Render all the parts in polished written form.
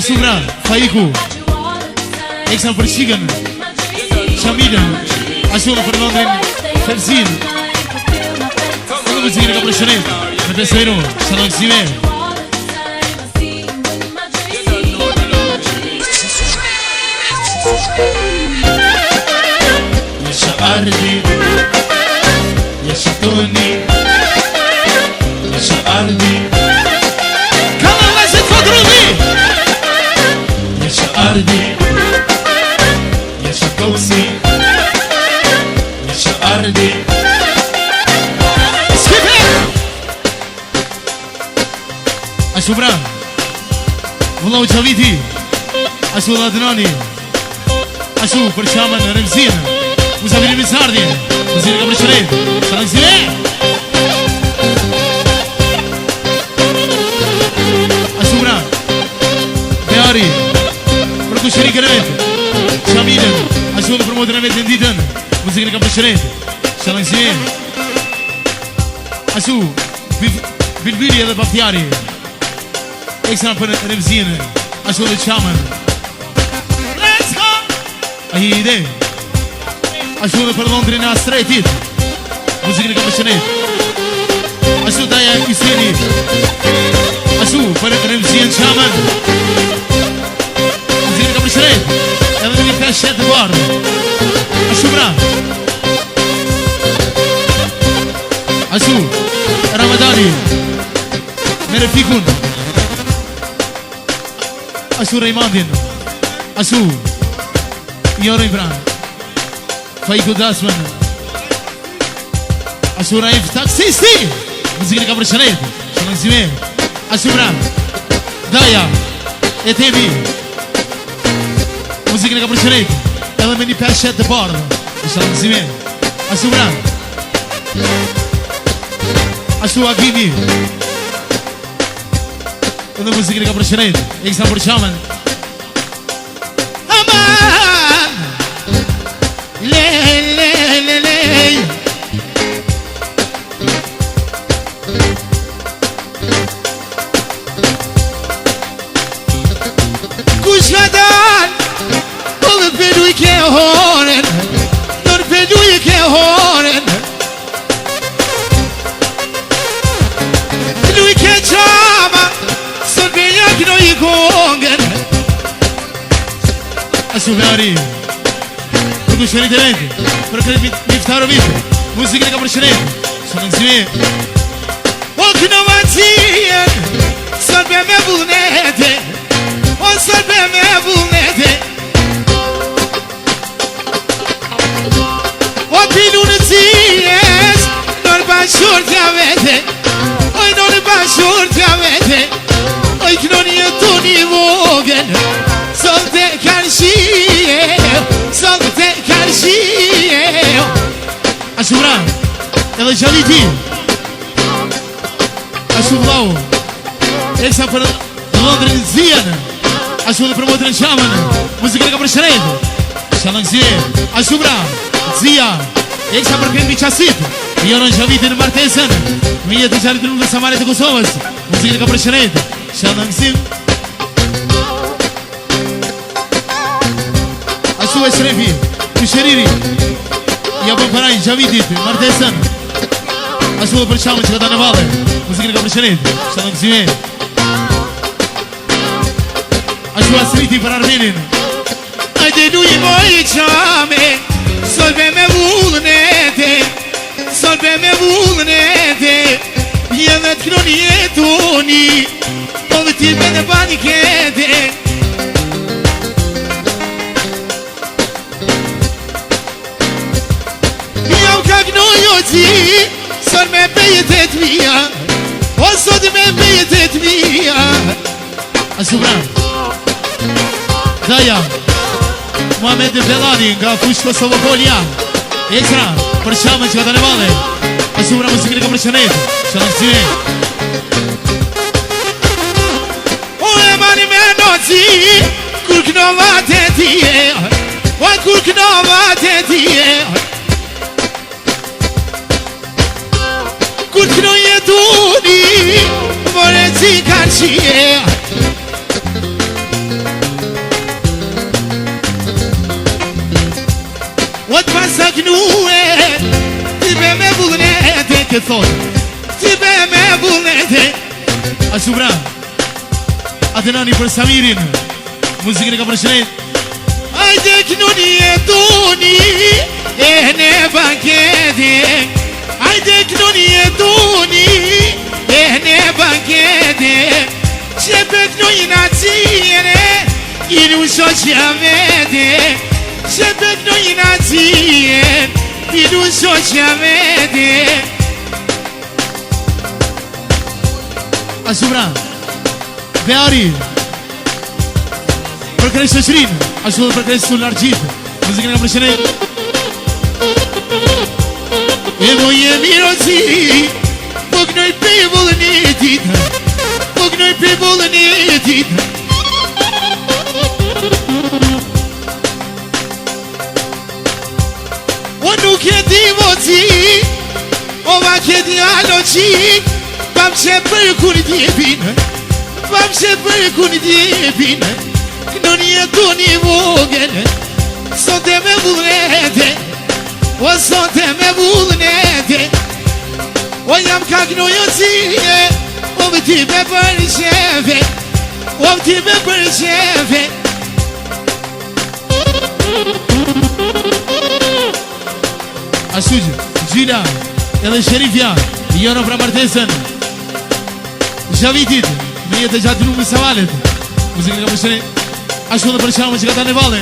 Asubra, Faiku Eksan për Shigën Shamilën Ashurë për Londrin Felsin Në muzikën e ka përshënet Në Besojru, Shalom Sime Yasha Ardi Yasha Toni Yasha Ardi Kama vazit fadruvi Yasha Ardi Yasha Toni Yasha Ardi Skipe Ashu bra Vëllau Qaviti Ashu Ladnani Ashu për Shaman Remzin Musafiri Mizardi Muzirë ka përshëret Salam Zime Ashu bra Beari Për ku shërikën e vetë Shamilën Ashu dhe promotën e vetë në ditën Muzikën e ka përshëret Salam Zime Ashu Bilbili edhe Baftjari Ekstra për Remzin Ashu dhe Shaman Ahi ide Ashtu dhe për Londrin e Astretit Muzikën e ka përshënet Ashtu Daja Iseni Ashtu për Remzien Shaman Muzikën e ka përshënet Edhe në një peshet të bardë Ashtu bra Ashtu Ramadani Mere Fikun Ashtu Raymandin Ashtu Jorën Bran Faiku Dasman Ashtu Raif Taksisti Muzikën e ka përshënet Shalom Zime Ashtu Bran Daja Etemi Muzikën e ka përshënet Edhe me një peshet të bardë Shalom Zime Ashtu Bran Ashtu Agimi Edhe muzikën e ka përshënet Eksa për Shaman Asubari Për ku shërit e vete Për kërët miftaro vite Muzikën e ka përshënet Shalom Zime O këno vacien Sërbe me vullnete O sërbe me vullnete O pilu në cies Nër bashur t'ja vete Oj nër bashur t'ja vete Oj këno një tu një vogën Sol te karshie Sol te karshie Ashtu bra Edhe Gjaviti Ashtu vlau Eksa për Londrin Zien Ashtu dhe promotrin Shaman Muzikën e ka përshëret Shalom Zime Ashtu bra Zia Eksa për këndi qasit Jorën Gjaviti në martesën Me jetë të gjarit në dhe Samarit e Kosovës Muzikën e ka përshëret Shalom Zime Ashtu e Shrefi Kësheriri Ja bën parajnë Gjavitit Martesën Ashtu dhe për Shaman që ka ta në vale Muzikën e ka përshënet Shalom Zime Ashtu Asriti për Armenin Ajde nuj moj qame Solbe me vullnete Solbe me vullnete Jedhe të knoni jetoni Po dhe ti me në banikete Sot me bejetet mija O sot me bejetet mija Ashtu bra Daja Muhammed Belani nga fush Kosovo-Polja Ekstra për Shaman që ka të në vale Ashtu bra muzikën e ka përshënet Shalom Zime O e mani me noci Kur knovat e tije O kur knovat e tije Kur këno jetuni More si karqie thotë ti be me vullnete. Ashtu bra. Atë nani për Samirin. Muzikën e ka përshëndet. Hajde knuni e duni e ne bankete. Hajde knuni e duni e ne bankete. Që për knuni nazione i nu shoqja vete. Që për knuni nazione i nu shoqja vete. Ashtu bra. Beari për kërë shëqërin. Ashtu dhe për kërë sull argjit. Muzikën e ka përshëndet. E moje mirozi po gnoj pe vullën e ditë. Po gnoj pe vullën e ditë. O nuk e di voci o ma ke di aloqi. Pam që për kur djepin. Pam që për kur djepin. Kënon jetu një vogën. Sot e me vullnete. O sot e me vullnete. O jam ka gnojë zije. O vëti me për qeve. O vëti me për qeve. Ashtu Gjila edhe Sherifja jono pra martesën Zhavitit me jetë gjatë nuk me savalet. Muzikën e ka përshëndet. Ashtu dhe për qamë që ka ta në vale.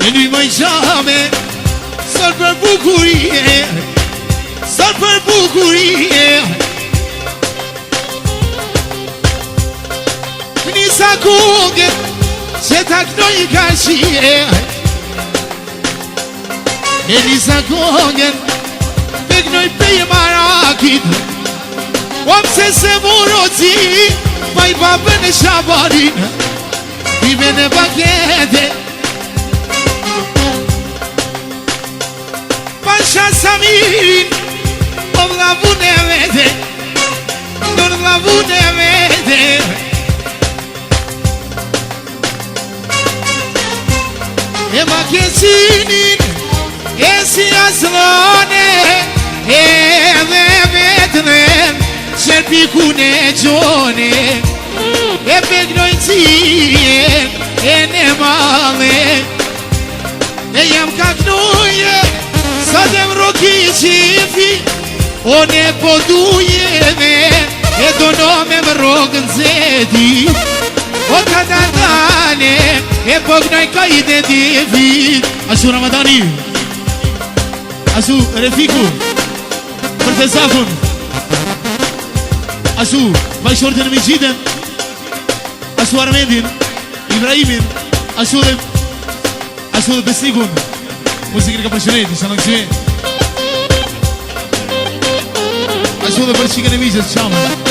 E një më i qame sër për bukurie. Sër për bukurie. Nisa kongë që ta knoj i kashie. E nisa kongën pe knoj pej marakit. Om se moroci pa i babën e shabarin. I me në bakete Pasha Samirin o vlavun e vete. Nër vlavun e vete. E makecinin e si aslane. E dhe vetënen Shërpikun e gjone. E pegnojnë cien e ne male. E jam ka knoje sa dem roki qifi. O ne po dujeve e dono me më rogën zedi. O ka dandane e po gnoj ka i dhe djevit. Ashtu Ramadani. Ashtu Refiku për të zafun. Ashtu bajshortën e Mijgjiden. Ashtu Armendin Ibrahimin. Ashtu dhe Besnikun. Muzikën ka përshëndet. Isha në kësime. Ashtu dhe për qikën e Mijgjës Qamë.